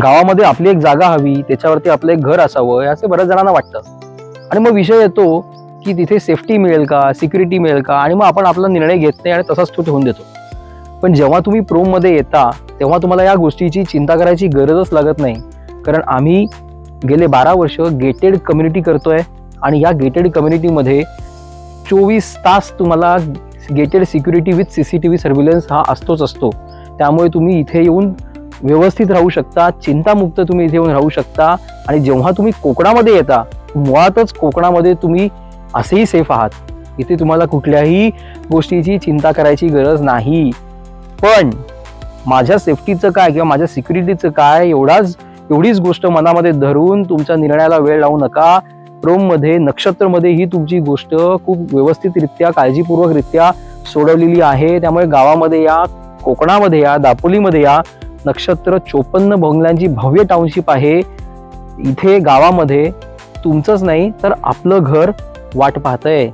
गावामध्ये आपली एक जागा हवी, त्याच्यावरती आपलं एक घर असावं, असे बऱ्याच जणांना वाटतं. आणि मग विषय येतो की तिथे सेफ्टी मिळेल का, सिक्युरिटी मिळेल का, आणि मग आपण आपला निर्णय घेत नाही आणि तसाच तो ठेवून देतो. पण जेव्हा तुम्ही प्रोममध्ये येता तेव्हा तुम्हाला या गोष्टीची चिंता करायची गरजच लागत नाही. कारण आम्ही गेले 12 वर्ष गेटेड कम्युनिटी करतोय आणि या गेटेड कम्युनिटीमध्ये 24 तास तुम्हाला gated security with CCTV surveillance हा असतो. त्यामुळे तुम्ही इथे येऊन व्यवस्थित राहू शकता, चिंतामुक्त तुम्ही इथे येऊन राहू शकता. आणि जेव्हा तुम्ही कोकणामध्ये येता, मुळातच कोकणामध्ये तुम्ही असेही सेफ आहात. इथे तुम्हाला कुठल्याही गोष्टीची चिंता करायची गरज नाही. पण माझ्या सेफ्टीचं काय किंवा माझ्या सिक्युरिटीचं काय, एवढीच गोष्ट मनामध्ये धरून तुमच्या निर्णयाला वेळ लावू नका. प्रोममध्ये, नक्षत्रमध्ये ही तुमची गोष्ट खूप व्यवस्थितरित्या, काळजीपूर्वकरित्या सोडवलेली आहे. त्यामुळे गावामध्ये या, कोकणामध्ये या, दापोलीमध्ये या. नक्षत्र 54 बंगल्यांची भव्य टाउनशिप आहे. इथे गावामध्ये तुमचंच नाही तर आपलं घर वाट पाहतंय.